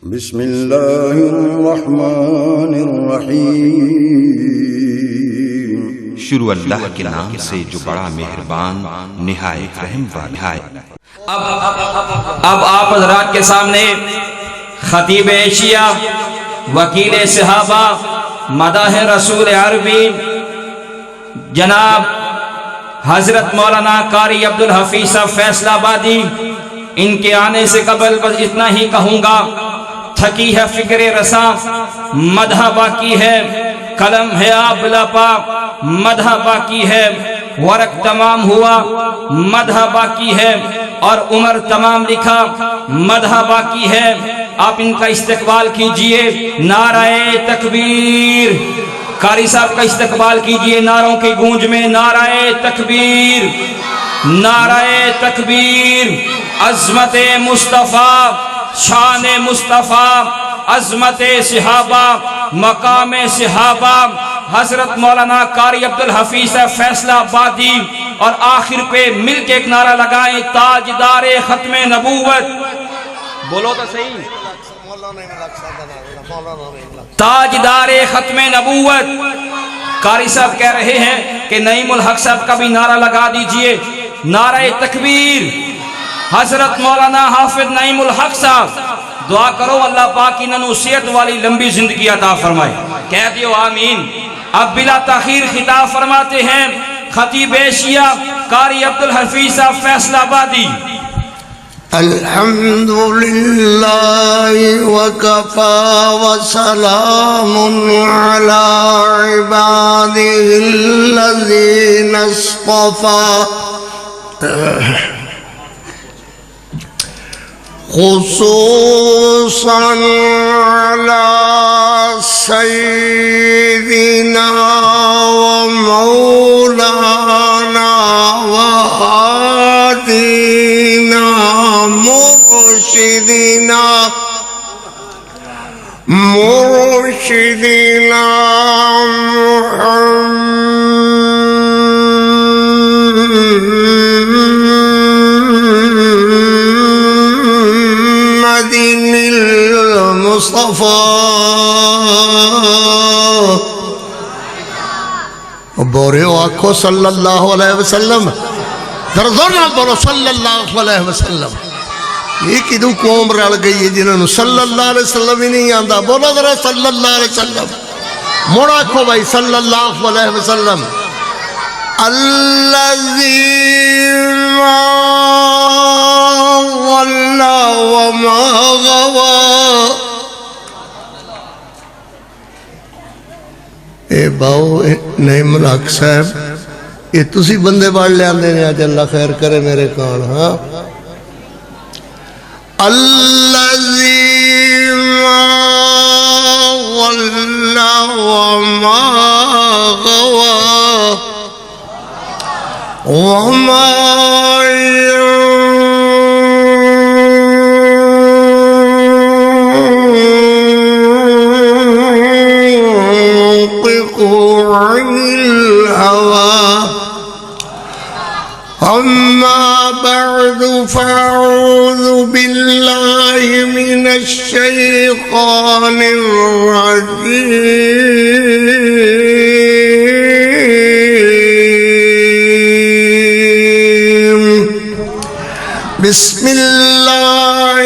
بسم اللہ الرحمن الرحیم۔ شروع اللہ کے نام سے جو بڑا مہربان نہایت رحم والا ہے۔ اب آپ حضرات کے سامنے خطیب ایشیا، وکیل صحابہ، مداح رسول عربی جناب حضرت مولانا قاری عبدالحفیظ صاحب فیصلہ آبادی، ان کے آنے سے قبل بس اتنا ہی کہوں گا، تھکی ہے فکر رساں، مدح باقی ہے، قلم ہے آپ لاپا، مدح باقی ہے، ورق تمام ہوا، مدح باقی ہے، اور عمر تمام لکھا، مدح باقی ہے۔ آپ ان کا استقبال کیجئے، نعرہ تکبیر۔ قاری صاحب کا استقبال کیجئے نعروں کی گونج میں، نعرہ تکبیر، نعرہ تکبیر۔ عظمت مصطفیٰ، شان مصطفیٰ، عظمت صحابہ، مقام صحابہ، حضرت مولانا قاری عبدالحفیظ فیصلہ آبادی، اور آخر پہ مل کے ایک نعرہ لگائیں، تاجدار ختم نبوت۔ بولو تو صحیح، تاجدار ختم نبوت۔ قاری صاحب کہہ رہے ہیں کہ نعیم الحق صاحب کا بھی نعرہ لگا دیجئے، نعرہ تکبیر۔ حضرت مولانا حافظ نعیم الحق صاحب، دعا کرو اللہ پاک انہوں صحت والی لمبی زندگی عطا فرمائے، کہہ دیو آمین۔ اب بلا تاخیر خطاب فرماتے ہیں خطیب ایشیا قاری عبدالحفیظ صاحب فیصلہ آبادی۔ الحمدللہ وکفا وسلام علی عباده الذین اصطفى خصوصا على سيدنا ومولانا وهادينا مرشدنا محمد المصطفى بورے آنکھو صلی اللہ علیہ وسلم، درزونہ بولو صلی اللہ علیہ وسلم۔ یہ کدو قوم رل گئی ہے جنہوں صلی اللہ علیہ وسلم ہی نہیں آندہ، بولو ذرا صلی اللہ علیہ وسلم، موڑا کھو بھائی صلی اللہ علیہ وسلم۔ الذی ما ضل وما غوى۔ اے باؤ نعیم الحق صاحب، یہ تسی بندے باڑ لے آندے نے، آج اللہ خیر کرے میرے کان۔ ہاں، الذی ما ضل وما غوى وما عن الهوى أما بعد فأعوذ بالله من الشيطان الرجيم بسم الله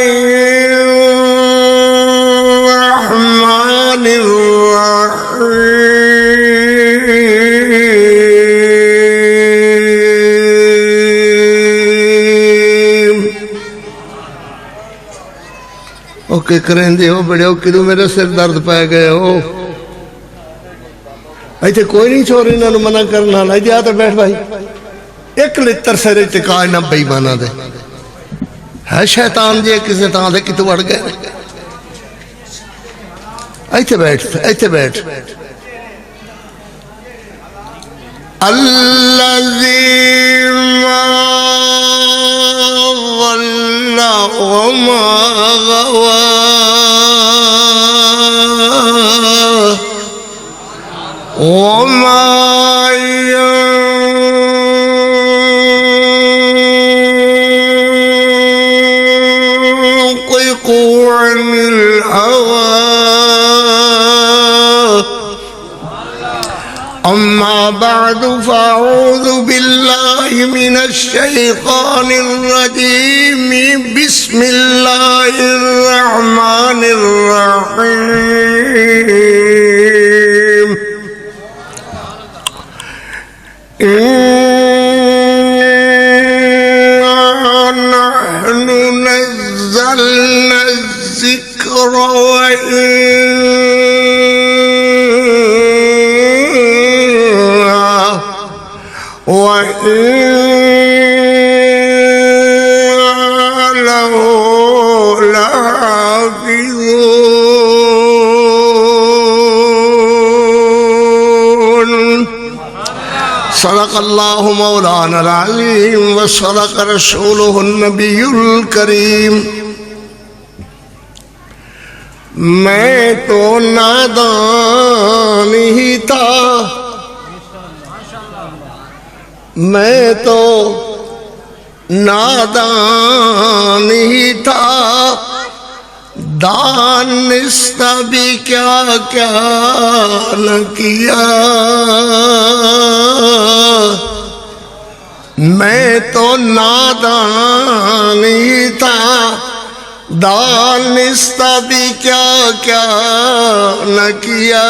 الرحمن الرحيم اوکے کریں دے ہو بڑے ہو کدو میرے سر درد پائے گئے ہو، ایتے کوئی نہیں چھوڑ انہوں نے منع کرنا، ایتے آتے بیٹھ بھائی، ایک لتر سر اتقاء نہ بھائی بانا دے ہے شیطان جے کسے تاں دے کتو بڑھ گئے۔ ایتے بیٹھ، ایتے بیٹھ۔ الذی ما ضل وما غوى وما ينطق عن الهوى أما بعد فأعوذ بالله من الشيطان الرجيم بسم الله الرحمن الرحيم نحن نزلنا الذكر وإنا له لحافظون صدق الله مولانا العظيم وصدق رسوله النبي الكريم میں تو نادان ہی تھا میں تو نادان ہی تھا دانستہ بھی کیا کیا نہ کیا میں تو نادان ہی تھا دانستہ بھی کیا کیا نہ کیا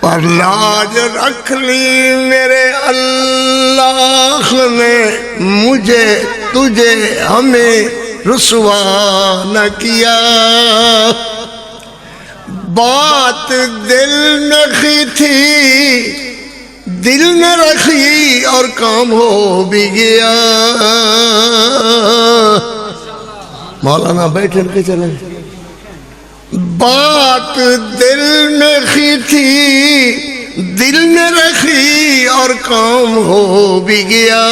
پر لاج رکھ لی میرے اللہ نے مجھے تجھے ہمیں رسوا نہ کیا بات دل میں کی تھی دل میں رکھی اور کام ہو بھی گیا مولانا بیٹھے کے چلیں بات دل میں کی تھی دل میں رکھی اور کام ہو بھی گیا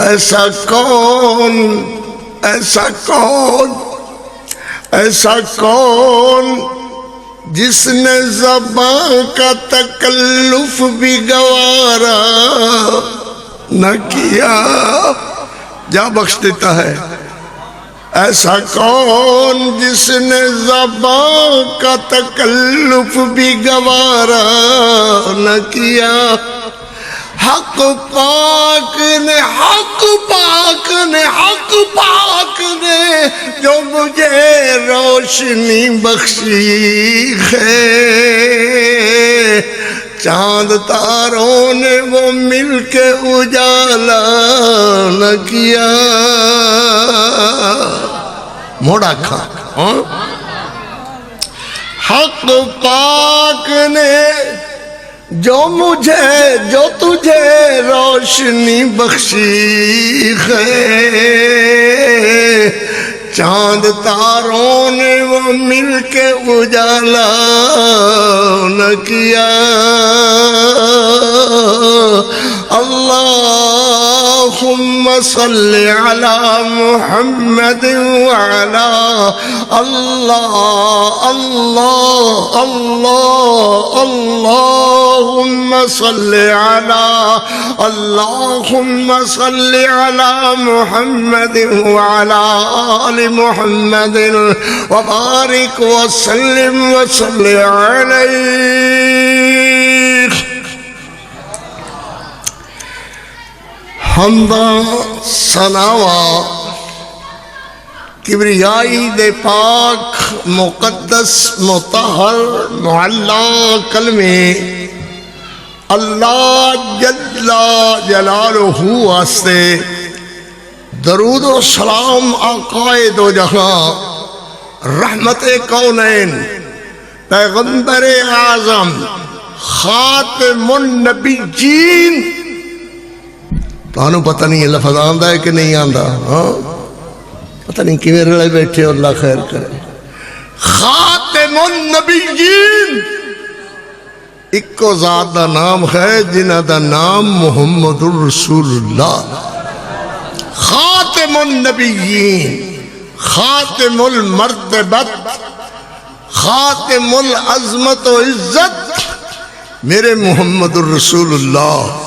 ایسا کون ایسا کون ایسا کون جس نے زبان کا تکلف بھی گوارا نہ کیا جا بخش دیتا ہے ایسا کون جس نے زبان کا تکلف بھی گوارا نہ کیا حق پاک نے حق پاک نے حق پاک نے جو مجھے روشنی بخشی ہے چاند تاروں نے وہ مل کے اجالا نہ کیا موڑا کھا حق پاک نے جو مجھے جو تجھے روشنی بخشی ہے چاند تاروں نے وہ مل کے اجالا نہ کیا اللہم صل علی محمد وعلا اللہم صل علی محمد وعلا آل محمد وبارک وسلم وصل علیہ حمدہ ثناوا کبریائی دے پاک مقدس مطہر معلا کلمے اللہ جل جلالہ واسطے درود و سلام آقائے دو جہاں رحمت کونین پیغمبر اعظم خاتم النبیین تانوں پتہ نہیں یہ لفظ آندہ ہے کہ نہیں آندہ پتہ نہیں کیویں رلے بیٹھے اللہ خیر کرے خاتم النبیین ایک کو ذات دا نام ہے جنہ دا نام محمد الرسول اللہ خاتم النبیین خاتم المرتبت خاتم العظمت و عزت میرے محمد الرسول اللہ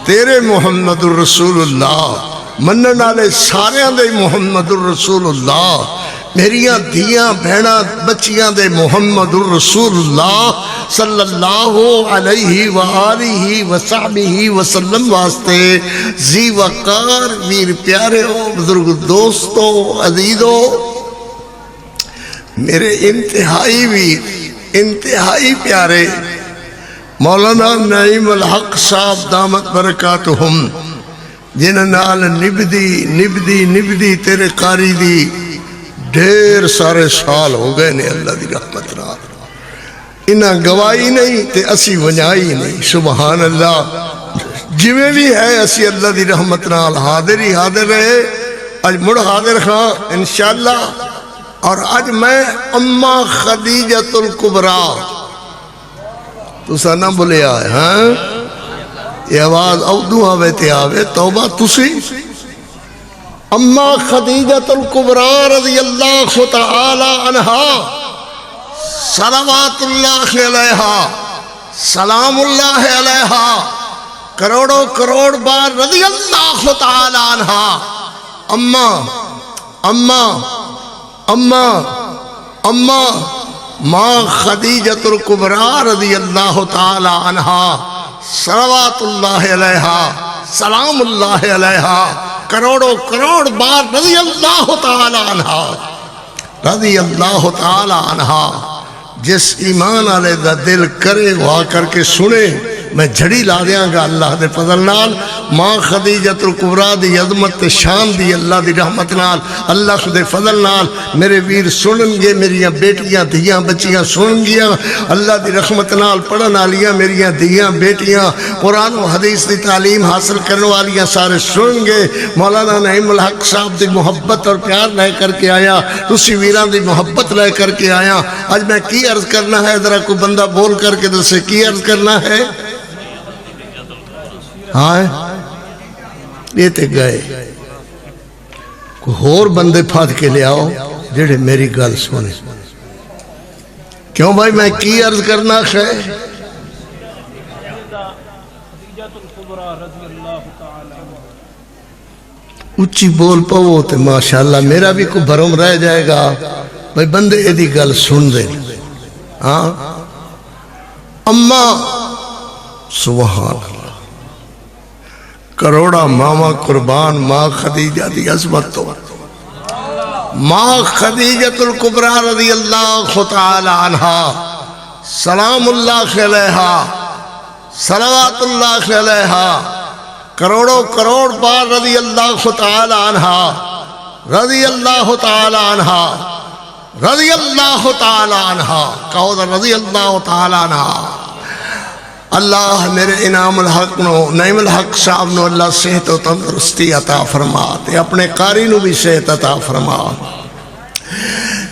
تیرے محمد الرسول اللہ منن والے سارے دے محمد الرسول اللہ میریاں دھیاں بہناں بچیاں دے محمد الرسول اللہ صلی اللہ علیہ وآلہ وصحبہ وسلم واسطے زی وقار ویر پیارے ہو بزرگ دوستو عزیزو میرے انتہائی ویر انتہائی پیارے مولانا نعیم الحق صاحب دامت برکاتہم جنہاں نال نبدی تیرے قاری دی ڈھیر سارے سال ہو گئے نے اللہ دی رحمت نال انہاں گواہی نہیں تے اسی ونجائی نہیں سبحان اللہ جویں بھی ہے اسی اللہ دی رحمت نال حاضر ہی حاضر رہے اج مڑ حاضر خاں انشاءاللہ اور اج میں اما خدیجۃ الکبریٰ تسا نہ بولے آئے ہاں یہ آواز اودو آوے تے آوے توبہ تسی اما خدیجۃ الکبریٰ رضی اللہ تعالی عنہا صلوات اللہ علیہا سلام اللہ علیہا کروڑوں کروڑ بار رضی اللہ تعالی عنہا اما اما اما اما ماں خدیجۃ الکبریٰ رضی اللہ تعالی عنہا صلوات اللہ علیہا سلام اللہ علیہا کروڑوں کروڑ بار رضی اللہ تعالی عنہا رضی اللہ تعالی عنہا جس ایمان والے دا دل کرے وہ آ کر کے سنے میں جھڑی لا دیاں گا اللہ دے فضل نال ماں خدیجۃ الکبریٰ دی عظمت شان دی اللہ دی رحمت نال اللہ دے فضل نال میرے ویر سنن گے میریاں بیٹیاں دھیاں بچیاں سنن گیاں اللہ دی رحمت نال پڑھن والیاں میریاں دھیاں بیٹیاں قرآن و حدیث دی تعلیم حاصل کرنے والیاں سارے سنن گے مولانا نعیم الحق صاحب دی محبت اور پیار لے کر کے آیا تسی ویران دی محبت لے کر کے آیا آج میں کی عرض کرنا ہے ذرا کوئی بندہ بول کر کے دسے کی عرض کرنا ہے ہاں یہ تے گئے کوئی اور بندے پھاد کے لے آؤ جڑے میری گل سنے کیوں بھائی میں کی عرض کرنا ہے اچھی بول پاؤ تے ماشاءاللہ میرا بھی کوئی بھرم رہ جائے گا بھائی بندے ایدی گل سن دے ہاں اما سبحان اللہ کروڑا ماما قربان ماں خدیجہ دی عظمت تو ماں خدیجۃ الکبریٰ رضی اللہ تعالی عنہا سلام اللہ علیہا صلوات اللہ علیہا کروڑوں کروڑ بار رضی اللہ تعالی عنہا رضی اللہ تعالی عنہا رضی اللہ تعالی عنہا کہو دا رضی اللہ تعالی عنہا اللہ میرے انعام الحق نو نعیم الحق صاحب نو اللہ صحت و تندرستی عطا فرما تے اپنے قاری نو بھی صحت عطا فرما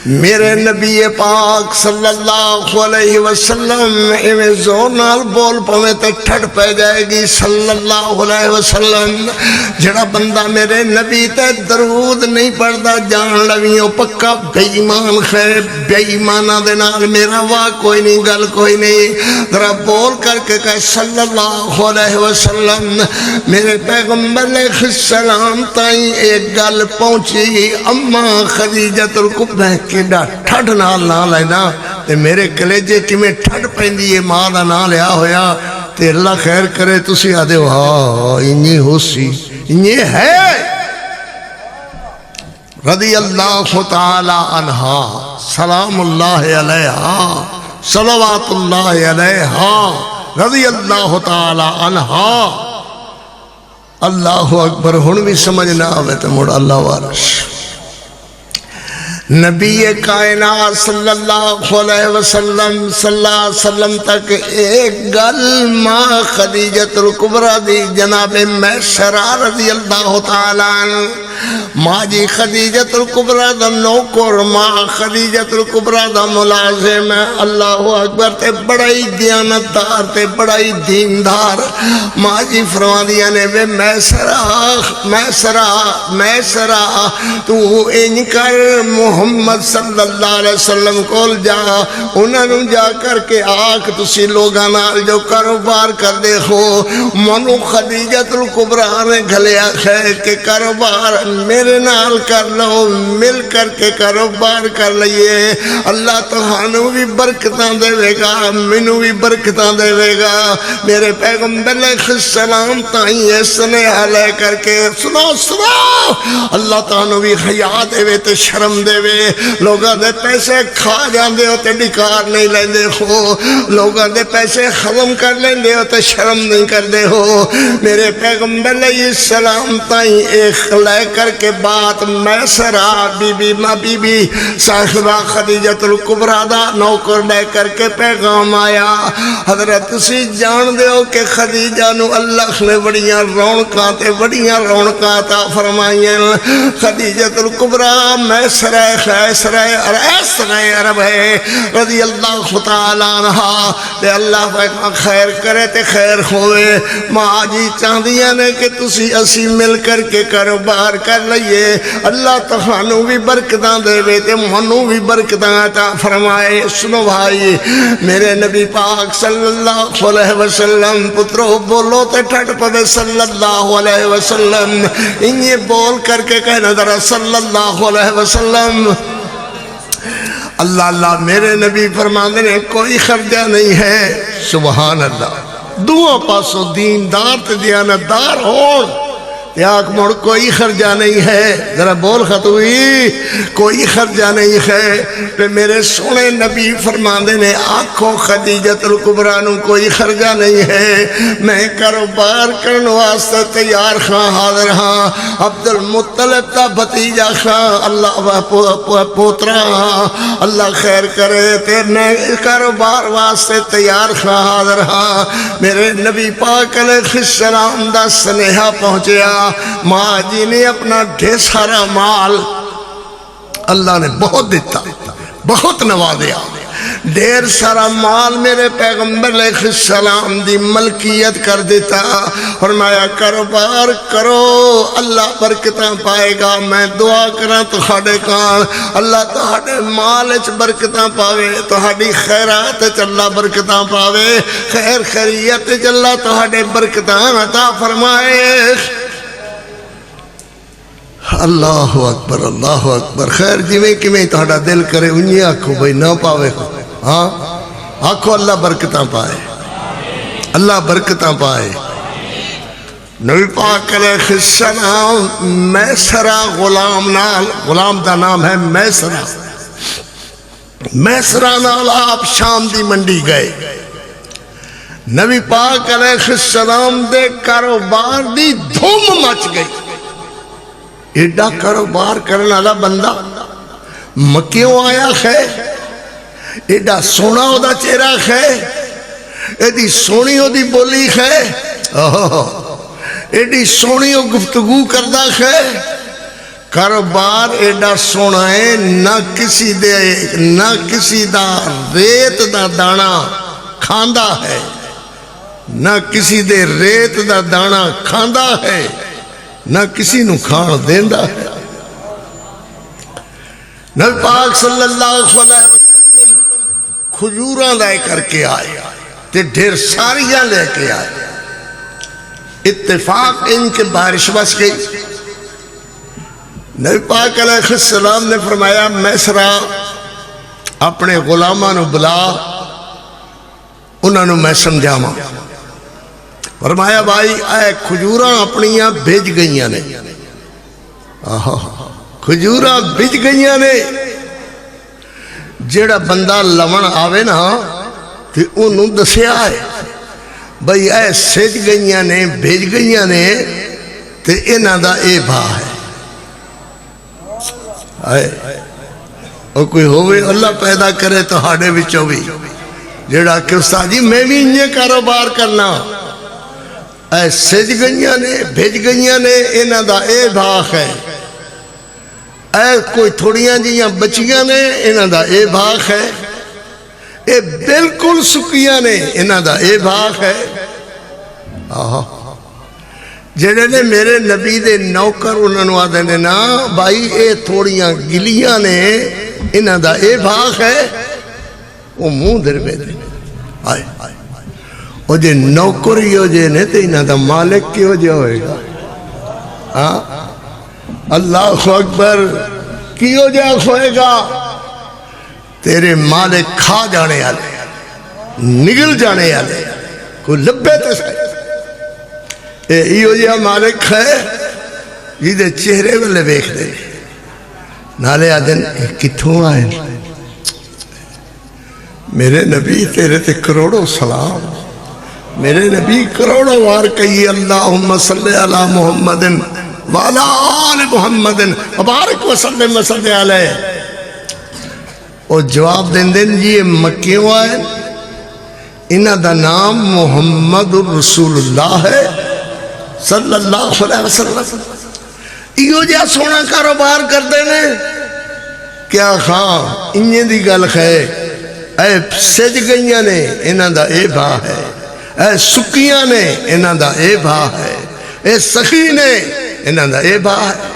میرے نبی پاک صلی اللہ علیہ وسلم ایویں زور نال بول پویں تے ٹھڑ پہ جائے گی صلی اللہ علیہ وسلم جڑا بندہ میرے نبی تے درود نہیں پڑھدا جان لویوں پکا بے ایمان ہے بے ایماناں دے نال میرا وا کوئی نہیں گل کوئی نہیں ذرا بول کر کے کہ صلی اللہ علیہ وسلم میرے پیغمبر علیہ السلام تائیں ایک گل پہنچی اما خدیجۃ الکبریٰ کیڑا ٹھڈ نال نہ لینا تے میرے کلیجے کیویں ٹھڈ پیندی ہے ماں دا نام لیا ہویا تے اللہ خیر کرے تسی آدھے ہو ہاں انہی ہو سی انہی ہے رضی اللہ تعالی عنہا سلام اللہ علیہا صلوات اللہ علیہا رضی اللہ تعالی عنہا اللہ اکبر ہن بھی سمجھ نہ آوے تے مڑ اللہ وارش نبی کائنات صلی اللہ علیہ وسلم تک ایک گل ماں خدیجۃ الکبریٰ دی جناب میسرہ رضی اللہ تعالیٰ عنہ ماں جی خدیجۃ الکبریٰ دا نوکر، ماں خدیجۃ الکبریٰ دا ملازم ہے۔ اللہ اکبر، تے بڑا ہی دیانتدار تے بڑا ہی دیندار۔ ماں جی فرما دیا نے وے میسرا تو انج کر محمد صلی اللہ علیہ وسلم کول جا، انہاں نوں جا کر کے آکھ تسی لوگاں نال جو کاروبار کر دے ہو منو خدیجۃ الکبریٰ نے گھلیا ہے کہ کاروبار میرے نال کر لو، مل کر کے کاروبار کر لئیے، اللہ تہانوں بھی برکتاں دے گا، مینوں بھی برکتاں دے گا۔ میرے پیغمبر علیہ السلام تائیں اس نے لے کر کے سنو اللہ تعالیٰ بھی حیا دے تے شرم دے، لوگاں دے پیسے کھا جاندے ہو تے ڈکار نہیں لیندے ہو، لوگاں دے پیسے ختم کر لیندے ہو تے شرم نہیں کردے ہو۔ میرے پیغمبر علیہ السلام تائیں ایک لے کر کے بات میسرا بی بی صاحبہ خدیجۃ الکبریٰ دا نوکر لے کر کے پیغام آیا۔ حضرت تسی جان دے ہو کہ خدیجہ نو اللہ نے بڑیاں رونقاں عطا فرمائیں۔ خدیجۃ الکبریٰ میسرہ عرب ہے رضی اللہ تعالیٰ عنہ، تے اللہ خیر کرے تے خیر ہوئے۔ ماں جی چاہدیاں نے کہ تسی اسی مل کر کے کاروبار کر لئیے، اللہ تہانوں بھی برکتاں دے تے منوں بھی برکتاں عطا فرمائے۔ سنو بھائی، میرے نبی پاک صلی اللہ علیہ وسلم، پترو بولو تے ٹھٹ پوے صلی اللہ علیہ وسلم، انہیں بول کر کے کہنا ذرا صلی اللہ علیہ وسلم۔ اللہ میرے نبی فرماندے نے کوئی خرچہ نہیں ہے، سبحان اللہ، دعا پاسو دیندار تے دیانتدار ہون یاک مڑ کوئی خرچہ نہیں ہے، ذرا بول خطوئی کوئی خرچہ نہیں ہے۔ پہ میرے سونے نبی فرماندے نے آنکھوں خدیجۃ الکبریٰ نو کوئی خرچہ نہیں ہے، میں کاروبار کرنے واسطے تیار خاں حاضر ہاں، عبد المطلب تا بھتیجا خاں، اللہ پوترا ہاں، اللہ خیر کرے تیرے کاروبار واسطے تیار خاں حاضر ہاں۔ میرے نبی پاک علیہ السلام دا سنیہا پہنچیا، ماں جی نے اپنا ڈھیر سارا مال اللہ نے بہت دیتا، بہت نوازیا، ڈھیر سارا مال میرے پیغمبر علیہ السلام دی ملکیت کر دیتا، فرمایا کاروبار کرو اللہ برکتاں پائے گا۔ میں دعا کراں تہاڈے کان اللہ تہاڈے مال وچ برکتاں پاوے، تہاڈی خیرات وچ اللہ برکتاں پاوے، خیر خیریت وچ اللہ تہاڈے برکتاں عطا فرمائے۔ اللہ اکبر اللہ اکبر۔ خیر جویں کیویں تہاڈا دل کرے انہی آکھو بھئی نہ پاوے، ہاں آکھو اللہ برکتاں پائے، اللہ برکتاں پائے۔ نبی پاک علیہ السلام میسرہ غلام نال، غلام دا نام ہے میسرہ، میسرہ نال آپ شام دی منڈی گئے۔ نبی پاک علیہ السلام دے کاروبار دی دھوم مچ گئی، ایڈا کاروبار کرنے والا بندہ مکیوں آیا ہے، ایڈا سونا او دا چہرہ ہے، ایڈی سونی او دی بولی ہے، ایڈی سونی او گفتگو کردہ ہے، کاروبار ایڈا سونا ہے، نہ کسی دا ریت دا دانا کھاندہ ہے، نہ کسی دے ریت دا دانا کھاندہ ہے، نہ کسی نو کھان دیندہ ہے۔ نبی پاک صلی اللہ علیہ وسلم کھجوراں لے کر کے آئے تے ڈھیر ساریاں لے کے آئے، اتفاق ان کے بارش بس گئی۔ نبی پاک علیہ السلام نے فرمایا میسرہ اپنے غلاماں نو بلا، انہاں نو میں سمجھاواں۔ فرمایا بھائی اے کھجوراں اپنیاں بھیج گئیاں نے، کھجوراں بھیج گئیاں نے، جیڑا بندہ لون آوے نا تے انہوں دسیا ہے بھئی اے سج گئیاں نے بھیج گئیاں نے تے انہاں دا اے بھا ہے۔ اور کوئی ہوئے اللہ پیدا کرے تو ہاڑے بچوں بھی جیڑا کہ استاد جی میں بھی انہیں کاروبار کرنا، اے سج گئیاں نے بھیج گئیاں نے انہاں دا اے بھا ہے، اے کوئی تھوڑیاں جیاں بچیاں نے انہاں دا اے بھاگ ہے، اے بالکل سکیاں نے انہاں دا اے بھاگ ہے۔ جڑے نے میرے نبی دے نوکر انہاں نوں آدھے نے نا بھائی اے تھوڑیاں گلیاں نے انہاں دا اے بھاگ ہے، وہ منہ در پہ دے آئے وہ جے نوکر ہی ہو جے نے تے انہاں دا مالک کیوں جے ہوئے گا؟ اللہ اکبر، کیوں جے ہوئے گا؟ تیرے مالک کھا جانے آلے، نگل جانے آلے، کوئی لبے تے سائے اے ایو جے مالک ہے جیدے چہرے والے بیکھ دے نالے آدن کتھوں آئے؟ میرے نبی تیرے تے کروڑوں سلام، میرے نبی کروڑوں وار کہی اللہم صلی علی محمد وعلی آل محمد وبارک وسلم وسلم علیہ۔ اور جواب دیں دیں جی یہ مکیوں آئے، انہاں دا نام محمد الرسول اللہ ہے صلی اللہ علیہ وسلم۔ ایو جا سونا کاروبار کر دینے کیا خاں انہیں دی گل ہے، اے سج گئیاں نے انہاں دا اے بھا ہے، اے سکیاں نے انہاں دا اے بھا ہے، اے سخی نے انہاں دا اے بھا ہے۔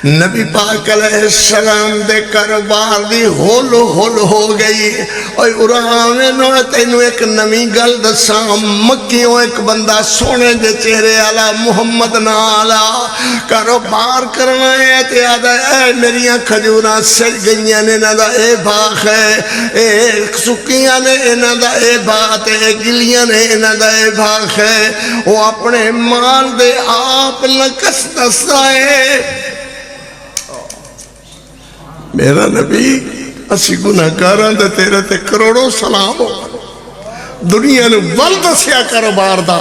نبی پاک علیہ السلام دے کاروبار دی ہول ہو گئی۔ اور ارانے نو تینو ایک نمی گل دساں، مکیوں ایک بندہ سونے دے چہرے آلا محمد نالا کاروبار کرنا ہے تے آدھا اے میریاں کھجوراں سج گئیاں نے انہاں دا اے بھاگ ہے، اے سکیاں نے انہاں دا اے بھاگ ہے، گلیاں نے انہاں دا اے بھاگ ہے۔ وہ اپنے مال دے آپ نقص دستا ہے۔ میرا نبی اسی گناہگاراں دے تیرے تے کروڑوں سلام ہو، دنیا نے ول دسیا کاروبار دا،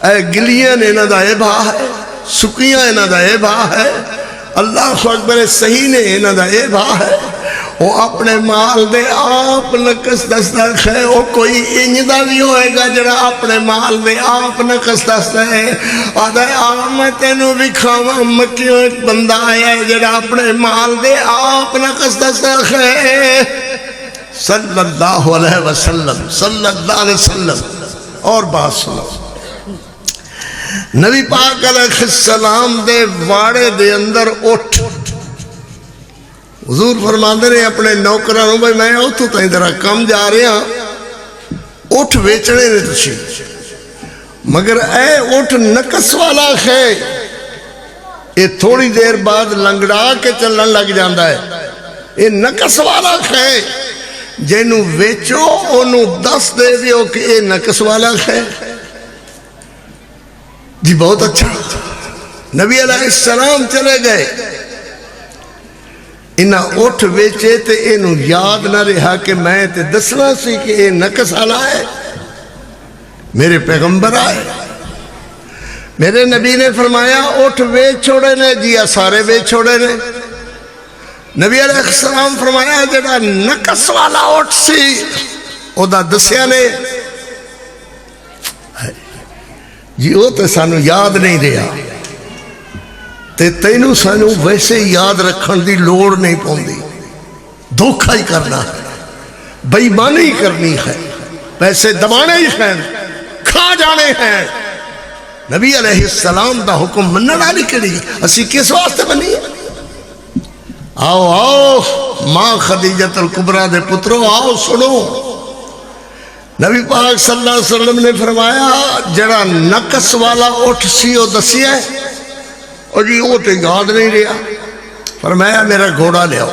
اے گلیاں نے انہاں دا اے بھا ہے، سکیاں انہاں دا اے بھا ہے، اللہ اکبر صحیح نے انہاں دا اے بھا ہے۔ وہ اپنے مال دے آپ نقص دستا ہے، وہ کوئی انجدہ بھی ہوئے گا جڑا اپنے مال دے آپ نقص دستا ہے۔ آدھا میں تینوں بھی کھاواں مکیوں ایک بندہ آیا ہے جڑا اپنے مال دے آپ نقص دستا ہے صلی اللہ علیہ وسلم، صلی اللہ علیہ وسلم۔ اور بات سنو، نبی پاک علیہ السلام دے واڑے دے اندر اٹھ، حضور فرماندے نے اپنے نوکرانوں بھائی میں اتھوں تائیں ذرا کم جا رہے ہیں، اٹھ ویچنے نے تسی، مگر اے اٹھ نقص والا ہے، یہ تھوڑی دیر بعد لنگڑا کے چلن لگ جاندہ ہے، یہ نقص والا ہے، جنہوں ویچو انہوں دس دے دیو کہ یہ نقص والا ہے۔ جی بہت اچھا، نبی علیہ السلام چلے گئے، انہاں اٹھ ویچے تے انہوں یاد نہ رہا کہ میں تے دسنا سی کہ یہ نقص والا ہے، میرے پیغمبر آئے، میرے نبی نے فرمایا اٹھ ویچ چھوڑے نے، جی سارے ویچ چھوڑے نے۔ نبی علیہ السلام فرمایا جڑا نقص والا اٹھ سی او دا دسیا نے، جی وہ تے سانو یاد نہیں رہا، تے تینوں سانو ویسے یاد رکھن دی لوڑ نہیں پوندی، دھوکھا ہی کرنا ہے، بے ایمانی کرنی ہے، پیسے دبانے ہی ہیں، کھا جانے ہیں۔ نبی علیہ السلام دا حکم مننے والی کیڑی اسی کس واسطے بنی؟ آؤ آؤ ماں خدیجۃ الکبریٰ دے پترو آؤ سنو، نبی پاک صلی اللہ علیہ وسلم نے فرمایا جڑا نقص والا اٹھ سی او دسیا ہے، اور جی وہ تو یاد نہیں رہا، فرمایا میرا گھوڑا لے آؤ۔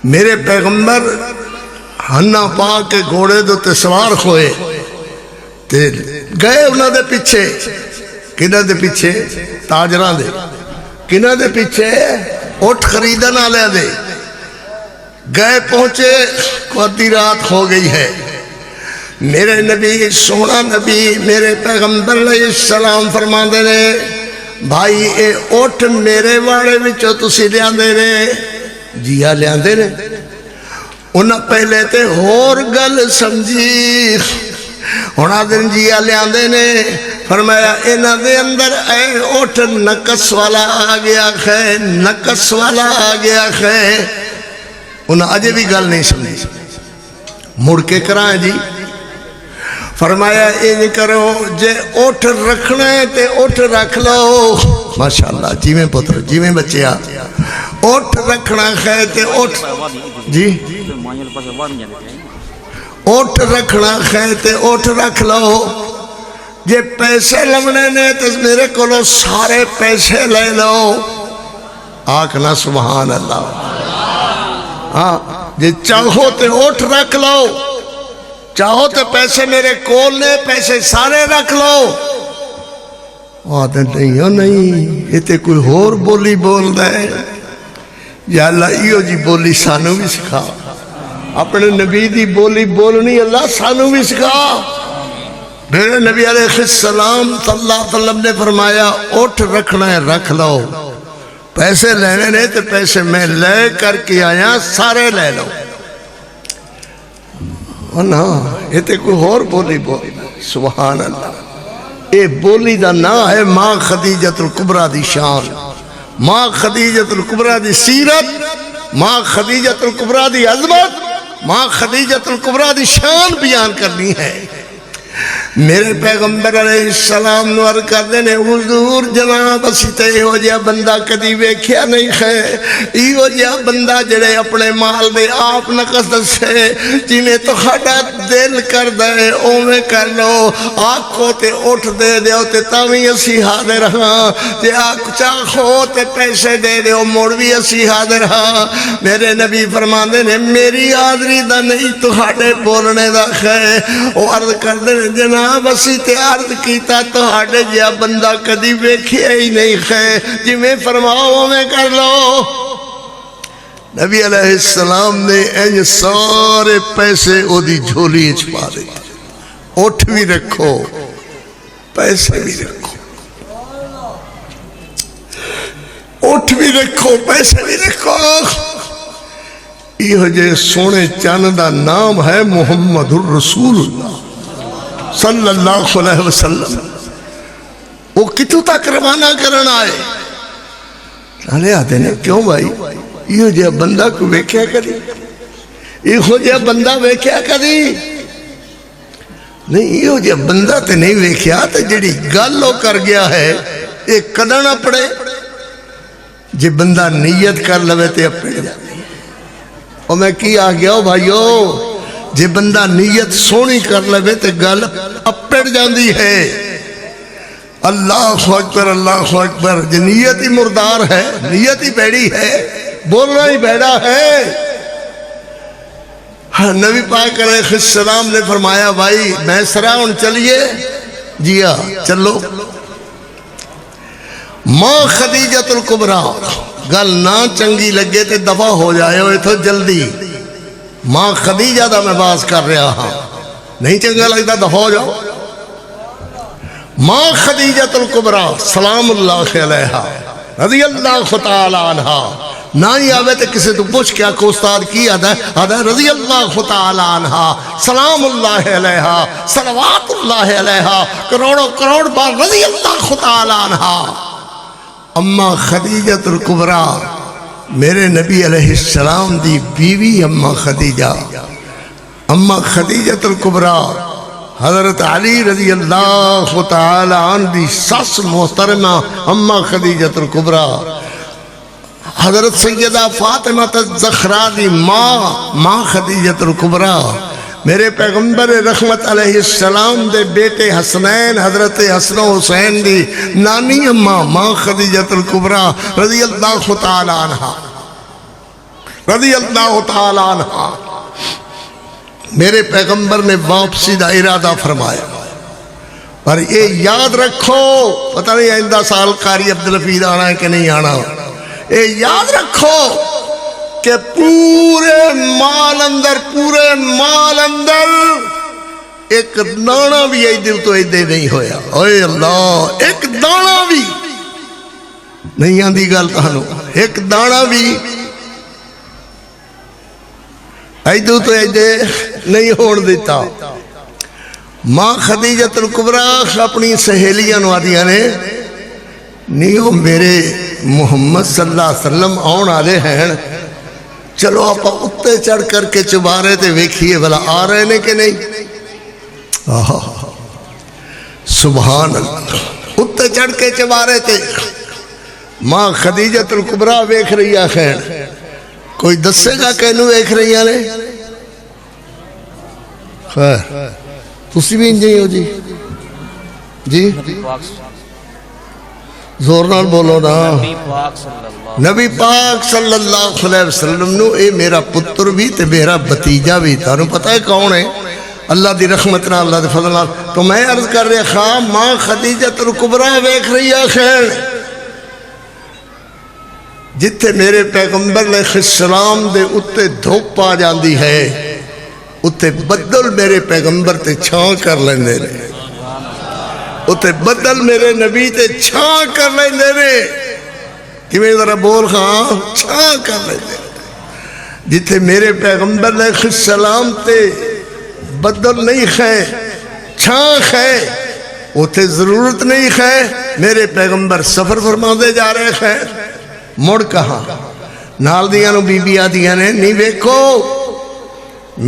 میرے پیغمبر ہنہ پا کے گھوڑے دو تے سوار ہوئے تے گئے انہوں دے پیچھے، کنہ دے پیچھے؟ تاجران دے، کنہ دے پیچھے؟ اٹھ خریدن آلے دے، گئے پہنچے کو ادھی رات ہو گئی ہے، میرے نبی سونا نبی میرے پیغمبر علیہ السلام فرمان دے رہے بھائی اے اٹھ میرے واڑے وچوں تسی لیاں دے رہے؟ جیا لیاں دے رہے۔ انہاں پہلے تے ہور گل سمجھی، ہونا دن جیا لیاں دے نے، فرمایا انہاں دے اندر اے اٹھ نقص والا آ گیا ہے، نقص والا آ گیا ہے۔ انہاں اجے بھی گل نہیں سمجھی، مڑ کے کرائیں جی۔ فرمایا این کرو جے اٹھ رکھنا ہے تے اٹھ رکھ لو، ماشاءاللہ جی میں پتر جی میں بچیا، اٹھ رکھنا ہے تے اٹھ جی، اٹھ رکھنا ہے تے اٹھ رکھ لو۔ جے پیسے لمنے نے تو میرے کولو سارے پیسے لے لو، آکھنا سبحان اللہ۔ ہاں جے چاہو تے اٹھ رکھ لو، چاہو تو پیسے میرے کول نے پیسے سارے رکھ لو۔ آدھے نہیں ہو نہیں، یہ تے کوئی اور بولی بول دے، یا اللہ ایو جی بولی سانو بھی سکھا، اپنے نبی دی بولی بولنی اللہ سانو بھی سکھا۔ میرے نبی علیہ السلام صلی اللہ علیہ وسلم نے فرمایا اٹھ رکھنا ہے رکھ لو، پیسے لینے نے تو پیسے میں لے کر کے آیا سارے لے لو۔ نا یہ تے کوئی اور بولی بولی، سبحان اللہ۔ یہ بولی دا نا ہے ماں خدیجۃ الکبریٰ دی شان، ماں خدیجۃ الکبریٰ دی سیرت، ماں خدیجۃ الکبریٰ دی عظمت، ماں خدیجۃ الکبریٰ دی شان بیان کرنی ہے۔ میرے پیغمبر علیہ السلام نور کر دینے حضور جناب اسی تے ہو جیا بندہ کدی ویکھیا نہیں ہے، ایو جیا بندہ جڑے اپنے مال دے آپ نقص دسے، جنہیں تو ہڈا دل کر دے اومے کر لو، آنکھوں تے اٹھ دے دیو تے تاوی اسی حاضر ہاں، تے آنکھ چاہو تے پیسے دے دیو موڑ بھی اسی حاضر ہاں۔ میرے نبی فرمان دینے میری حاضری دا نہیں تو ہڈے بولنے دا ہے، وہ عرض کر دینے جناب اسی تے عرض کیتا تو ہاڑے جیا بندہ کدی ویکھیا ہی نہیں ہے، جی میں فرماؤ میں کر لو۔ نبی علیہ السلام نے این سارے پیسے او دی جھولی چھپا دے، اٹھ بھی رکھو پیسے بھی رکھو، اٹھ بھی رکھو پیسے بھی رکھو۔ یہ جے سونے چاند دا نام ہے محمد الرسول اللہ صلی اللہ علیہ وسلم، وہ کتوں تک روانہ کرنا آئے؟ چلے آتے ہیں کیوں بھائی یہ جا بندہ کو ویکھیا کری، یہ جا بندہ ویکھیا کری نہیں، یہ جا بندہ تے نہیں ویکھیا تے جڑی گالو کر گیا ہے ایک کدہ نہ پڑے، جے بندہ نیت کر لوے تے اپنے جاتی ہے۔ اور میں کی آ گیا ہوں بھائیو، جے بندہ نیت سونی کر لے تے گل اپڑ جاندی ہے۔ اللہ اکبر اللہ اکبر، جے نیت ہی مردار ہے، نیت ہی بیڑی ہے، بولنا ہی بیڑا ہے۔ نبی پاک علیہ السلام نے فرمایا بھائی میں سراؤن چلیے، جی ہاں چلو۔ ماں خدیجۃ الکبریٰ گل نہ چنگی لگے تے دفع ہو جائے ہوئے تو جلدی، ماں خدیجہ دا میں باز کر رہا ہاں، نہیں چنگا لگتا دفع ہو جاؤ۔ ماں خدیجۃ الکبریٰ سلام اللہ علیہا رضی اللہ تعالی عنہ، نہ ہی آوے تے کسی تو پوچھ کیا کو استاد کی آدھا ہے رضی اللہ تعالی عنہ سلام اللہ علیہا صلوات اللہ علیہا کروڑوں کروڑ بار رضی اللہ تعالی عنہ۔ اماں خدیجۃ الکبریٰ میرے نبی علیہ السلام دی بیوی اماں خدیجہ، اماں خدیجۃ الکبریٰ حضرت علی رضی اللہ تعالی عنہ دی سس محترمہ اماں خدیجۃ الکبریٰ، حضرت سیدہ فاطمہ الزہرا دی ماں خدیجۃ الکبریٰ، میرے پیغمبر رحمت علیہ السلام دے بیٹے حسنین حضرت حسن و حسین دی نانی اماں ماں خدیجۃ الکبریٰ رضی اللہ تعالی عنہ، رضی اللہ تعالی عنہ۔ میرے پیغمبر نے واپسی دا ارادہ فرمایا، پر یہ یاد رکھو، پتہ نہیں آئندہ سال قاری عبدالحفیظ آنا ہے کہ نہیں آنا، یہ یاد رکھو کہ پورے مال اندر ایک دانا بھی ایدے تو ایدے نہیں ہویا، اوے اللہ ایک دانا بھی نہیں آندی گل تہانو، ایک دانا بھی ایدے تو ایدے نہیں ہون دیتا۔ ماں خدیجۃ الکبریٰ اپنی سہیلیاں نو آدیاں نے نہیں میرے محمد صلی اللہ علیہ وسلم آن آلے ہیں، چلو آپ اتے چڑھ کر کے چبارے تے ویکھیے بھلا آ رہے نے کہ نہیں۔ سبحان اللہ، اتے چڑھ کے چبارے تے ماں خدیجۃ الکبریٰ ویکھ رہی ہے خیر، کوئی دسے گا کہ انہوں ویکھ رہی ہیں نے؟ خیر تسی بھی انجھے ہو جی جی زور نال بولو نا۔ نبی پاک صلی اللہ علیہ وسلم نو اے میرا پتر بھی تے میرا بتیجا بھی، تانوں پتہ ہے کون ہے؟ اللہ دی رحمت نال، اللہ دی فضل نال۔ تو میں عرض کر رہا خواہ ماں خدیجۃ الکبریٰ ویکھ رہی ہے خیر، جتھے میرے پیغمبر علیہ السلام دے اتے دھوپ آ جاندی ہے اتے بدل میرے پیغمبر تے چھاں کر لیندے نے، اتے بدل میرے نبی تے چھاں کر لیندے نے۔ کیویں ذرا بول ہاں، چھاں کر لیندے نے۔ جتھے میرے پیغمبر علیہ السلام تے بدل نہیں ہے، چھاں ہے، اتے ضرورت نہیں ہے۔ میرے پیغمبر سفر فرماندے جا رہے ہیں، مڑ کہاں نال دیاں نو بی بی آدیاں نے نہیں ویکھو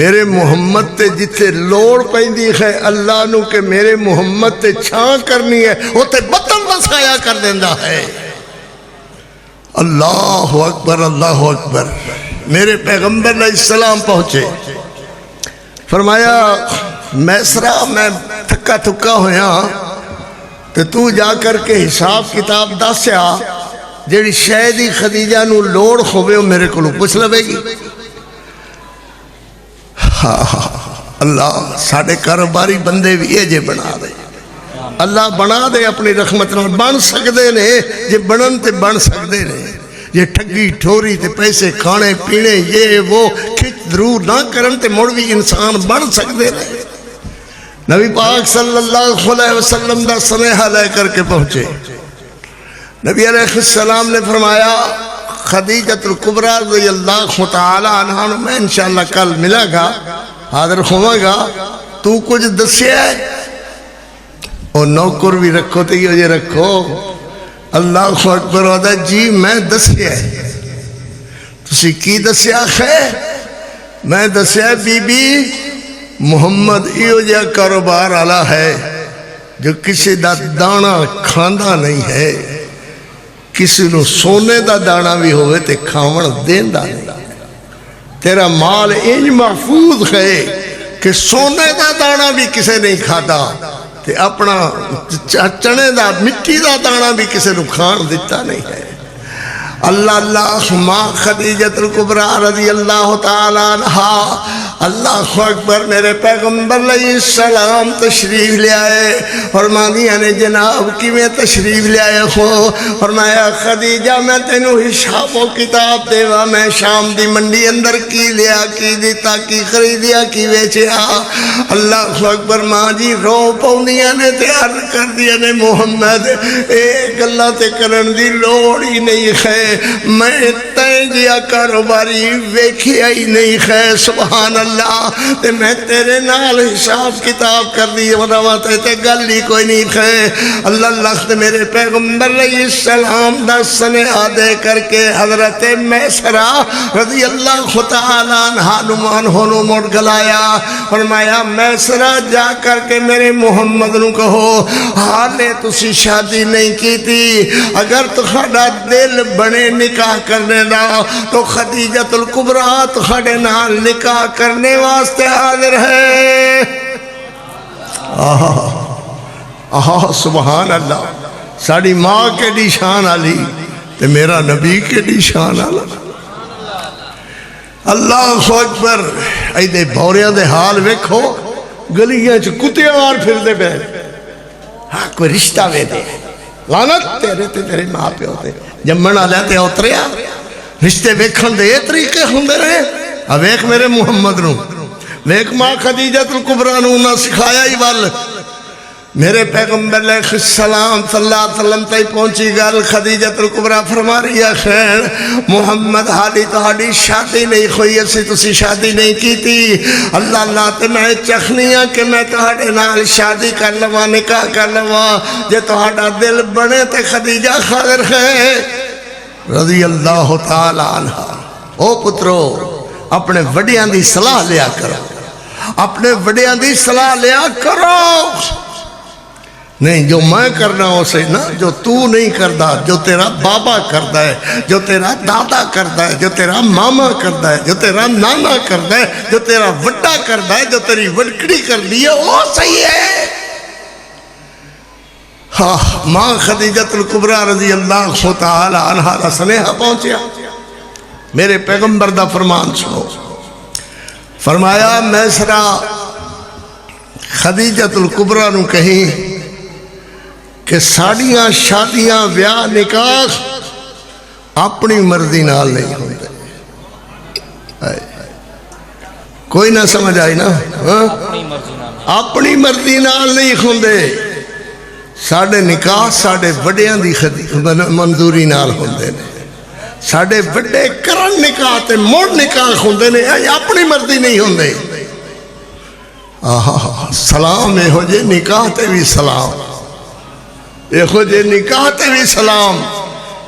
میرے محمد تے جتھے لوڑ پیندی ہے اللہ نو کہ میرے محمد تے چھاں کرنی ہے، وہ تے بطن بسایا کر دیندہ ہے۔ اللہ اکبر اللہ اکبر۔ میرے پیغمبر علیہ السلام پہنچے، فرمایا میسرہ میں تھکا تھکا ہویا تے تو جا کر کے حساب کتاب دسیا جیڑی شہدی خدیجہ نو لوڑ ہوئے وہ میرے کو پوچھ لوے گی۔ اللہ ساڑھے کاروباری بندے بھی یہ جے بنا دے، اللہ بنا دے اپنی رحمت نال، بن سکدے نے جے بنن تے بن سکدے نے، جے ٹھگی ٹھوری تے پیسے کھانے پینے یہ وہ کھچ ضرور نہ کرن تے مڑ بھی انسان بن سکدے نے۔ نبی پاک صلی اللہ علیہ وسلم دا سنیحہ لے کر کے پہنچے، نبی علیہ السلام نے فرمایا خدیجۃ الکبریٰ رضی اللہ تعالی عنہ میں انشاءاللہ کل ملا گا، حاضر ہوں گا، تو کچھ دسیا ہے اور نوکر بھی رکھو تو یہ رکھو۔ اللہ اکبر ہوتا جی میں دسیا ہے، تسی کی دسیا ہے؟ میں دسیا بی بی محمد ایو جا کاروبار والا ہے جو کسی دا دانا کھاندا نہیں ہے، کسی نو سونے دا دانا بھی ہوئے تے کھاون دیندہ نہیں۔ تیرا مال انج محفوظ ہے کہ سونے دا دانا بھی کسے نہیں کھاتا تے اپنا چنے دا مٹی دا دانا بھی کسے نو کھان دیتا نہیں ہے۔ اللہ اللہ ماں خدیجۃ الکبریٰ رضی اللہ تعالیٰ عنہ، اللہ اکبر، میرے پیغمبر علیہ السلام تشریف لے آئے، فرمانیاں نے جناب کی میں تشریف لے آئے ہو، فرمایا خدیجہ میں تینوں حساب و کتاب دیوا، میں شام دی منڈی اندر کی لیا کی دیتا کی خریدیا کی ویچیا۔ اللہ اکبر، ماں جی رو پاؤندیاں نے تیار کر دیا نے محمد ایک اللہ تے کرن دی لوڑ ہی نہیں ہے، میں تین جیا کاروباری ویکھیا ہی نہیں ہے، سبحان اللہ، تے میں تیرے نال حساب کتاب کر دی ورواتے تے گل ہی کوئی نہیں ہے۔ اللہ اللہ تے میرے پیغمبر علیہ السلام دا سنیحہ دے کر کے حضرت میسرہ رضی اللہ تعالیٰ عنہ مڑ گلایا، فرمایا میسرہ جا کر کے میرے محمد نو کہو حالے تسی شادی نہیں کی تھی، اگر تہاڈا دل بنے نکاح کرنے دا تو خدیجۃ الکبریٰ تہاڈے نال نکاح کرنے واسطے حاضر ہے۔ سبحان اللہ، ساڑی ماں کے دی شان علی تے میرا نبی کے دی شان علی۔ اللہ اکبر، ایدے بوریاں دے حال ویکھو، گلیاں چ کتے مار پھر دے بے، ہاں کوئی رشتہ وے دے، لعنت تیرے تے تیرے ماں پہ ہوتے جمن آلے تے اتریا، رشتے ویکھن دے طریقے ہوندے رہے۔ اب ویکھ میرے محمد نو، ویکھ ماں خدیجۃ الکبریٰ نو نہ سکھایا ہی وال، میرے پیغمبر علیہ السلام صلی اللہ علیہ وسلم تائی پہنچی گل خدیجۃ الکبریٰ فرما رہی ہے خیر محمد حالی تہاڈی شادی نہیں ہوئی اسی تسی شادی نہیں کی تھی اللہ اللہ تے میں چکھنی ہاں کہ میں تہاڈے نال شادی کر لواں نکاح کر لواں جے تہاڈا دل بنے تے خدیجہ حاضر ہے رضی اللہ تعالی عنہ۔ او پترو اپنے وڈیاں دی صلاح لیا کرو اپنے وڈیاں دی صلاح لیا کرو نہیں جو میں کرنا اسے نا جو تو نہیں کردا جو تیرا بابا کردا ہے جو تیرا دادا کردا ہے جو تیرا ماما کردا ہے جو تیرا نانا کردا ہے جو تیرا وڈا کردا ہے جو تیری وڈکڑی کر دی ہے وہ صحیح ہے۔ ہاں ماں خدیجۃ الکبریٰ رضی اللہ تعالی عنہا دا سنیہا پہنچیا میرے پیغمبر دا فرمان سنو فرمایا میں سرا خدیجۃ الکبریٰ نو کہیں کہ ساڑیاں شادیاں بیاہ نکاح اپنی مرضی نال نہیں ہوندے کوئی نہ سمجھ آئی نا اپنی مرضی نال نہیں ہوندے ساڑے نکاح ساڑے وڈیاں دی منظوری نال ہوندے نے ساڑے وڈے کرن نکاح تے موڑ نکاح ہوندے نے اپنی مرضی نہیں ہوندے سلام اے ہو جے نکاح تے بھی سلام اے ہو جے نکاح تے بھی سلام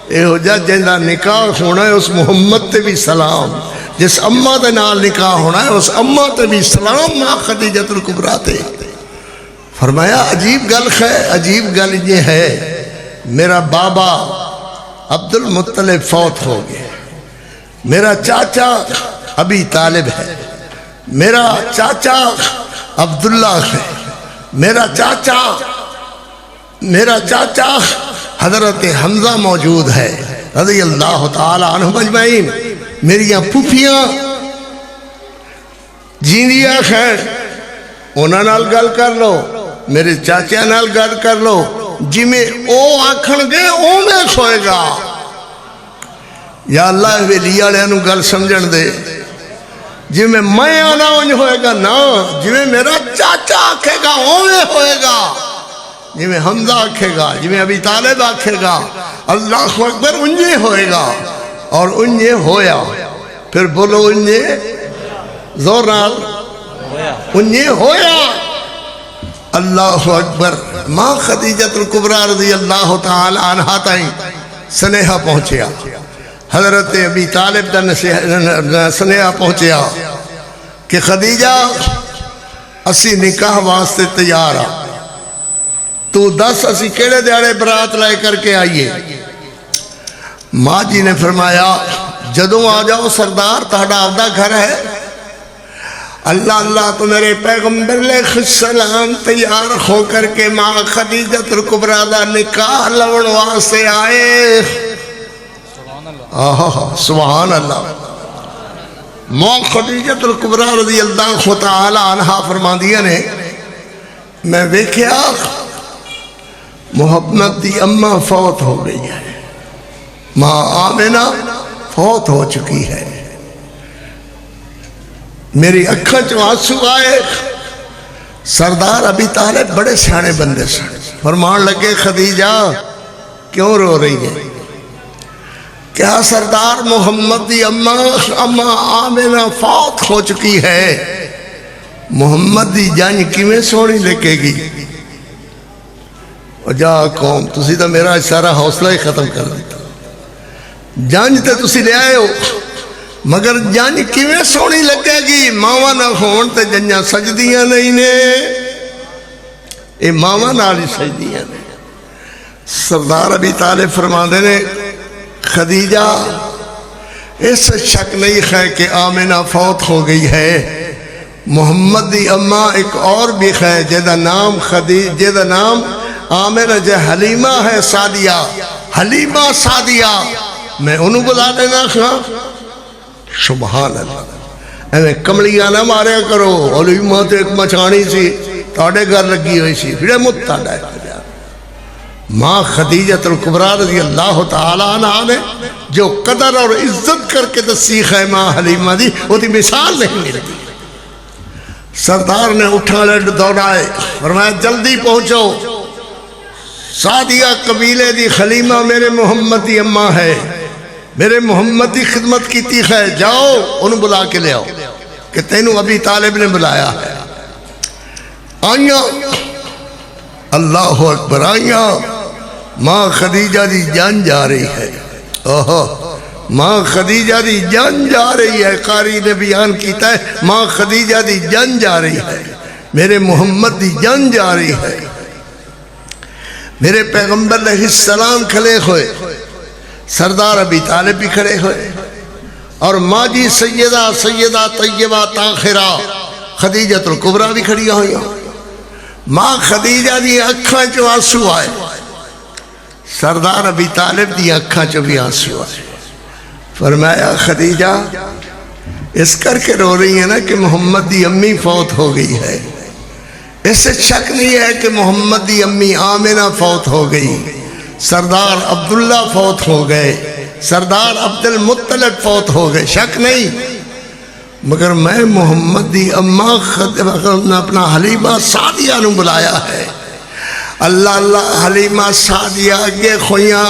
اے ہو جا جنہا نکاح ہونا ہے اس محمد تے بھی سلام جس اماں دے نال نکاح ہونا ہے اس اماں تے بھی سلام ماں خدیجۃ الکبریٰ تے فرمایا عجیب گل ہے عجیب گل یہ ہے میرا بابا عبد المطلب فوت ہو گیا میرا چاچا ابی طالب ہے میرا چاچا عبداللہ ہے میرا چاچا حضرت حمزہ موجود ہے رضی اللہ تعالی عنہ اجمعین میریاں پھوپھیاں جیندیاں خیر انہاں نال گل کر لو میرے چاچا نال گل کر لو جی میں او آکھن گے او میں کھوئے گا یا اللہ ویلی والے نو گل سمجھن دے جی میں آنا انج ہوئے گا نا جی میں میرا چاچا آکھے گا او میں ہوئے گا جی میں حمزہ آکھے گا جی میں ابی طالب آکھے گا اللہ اکبر انجے ہوئے گا اور انجے ہویا پھر بولو انجے زور نال انجے ہویا اللہ اکبر ماں خدیجۃ الکبریٰ رضی اللہ تعالی عنہا تائیں سنیہا پہنچیا حضرت ابی طالب دا سنیہا پہنچیا کہ خدیجہ اسی نکاح واسطے تیار آ تو دس اسی کیڑے دیاڑے برات لائے کر کے آئیے ماں جی نے فرمایا جدوں آ جاؤ سردار تہاڈا آپدا گھر ہے اللہ اللہ تو میرے پیغمبر علیہ السلام تیار ہو کر کے ماں خدیجۃ الکبریٰ دا نکاح لون واسطے آئے سبحان اللہ ماں خدیجۃ الکبریٰ رضی اللہ تعالی عنہا فرماندیاں نے میں ویکھیا محمد دی اماں فوت ہو گئی ہے ماں آمنہ فوت ہو چکی ہے میری اکھاں چوں آنسو آئے سردار ابی طالب بڑے سیانے بندے سن فرمان لگے خدیجہ کیوں رو رہی ہے کیا سردار محمد دی اماں آمنہ فوت ہو چکی ہے محمد دی جان کیویں سونی لگے گی جا قوم تسی تو میرا سارا حوصلہ ہی ختم کر دیتا جان تے تسی لے آئے ہو مگر جان کیویں سونی لگے گی ماوا نہ ہون تے جنیاں سجدیاں نہیں نے اے ماوا نال ہی سجدیاں نے سردار ابی طالب فرماندے نے خدیجہ اس شک نہیں ہے کہ آمنہ فوت ہو گئی ہے محمد دی اماں ایک اور بھی ہے جیدہ نام جیدہ نام آمنہ جے حلیمہ ہے سعدیہ حلیمہ سعدیہ میں انہوں بلا دینا خواہ سبحان اللہ ایویں کملیاں نہ مارے کرو حلیمہ تو ایک مچھانی سی تاڑے گھر لگی ہوئی سی پھر متعدہ ہے ماں خدیجۃ الکبریٰ رضی اللہ تعالیٰ عنہ نے جو قدر اور عزت کر کے تصیخ ہے ماں حلیمہ دی وہ دی مثال نہیں ملتی سردار نے اٹھانے دوڑائے، فرمایا جلدی پہنچو، سعدیہ قبیلے دی خلیمہ میرے محمد دی اماں ہے، میرے محمد دی خدمت کیتی ہے، جاؤ انہوں بلا کے لے آؤ کہ تینوں ابی طالب نے بلایا ہے۔ آئیاں، اللہ اکبر، آئیاں، ماں خدیجہ دی جان جا رہی ہے، ماں خدیجہ دی جان جا رہی ہے، قاری نے بیان کیتا ہے ماں خدیجہ دی جان جا رہی ہے، میرے محمد دی جان جا رہی ہے۔ میرے پیغمبر علیہ السلام کھلے ہوئے، سردار ابی طالب بھی کھڑے ہوئے، اور ماں جی سیدہ طیبہ طاہرہ خدیجۃ الکبریٰ بھی کھڑی ہوئی۔ ماں خدیجہ دی اکھاں چو آنسو آئے، سردار ابی طالب دی اکھاں چو بھی آنسو آئے۔ فرمایا خدیجہ اس کر کے رو رہی ہیں نا کہ محمد دی امی فوت ہو گئی ہے، اس سے شک نہیں ہے کہ محمد دی امی آمنہ فوت ہو گئی، سردار عبداللہ فوت ہو گئے، سردار عبد المطلب فوت ہو گئے، شک نہیں، مگر میں محمد دی اماں نے اپنا حلیمہ سعدیہ نو بلایا ہے۔ اللہ اللہ، حلیمہ سعدیہ اگے کھویاں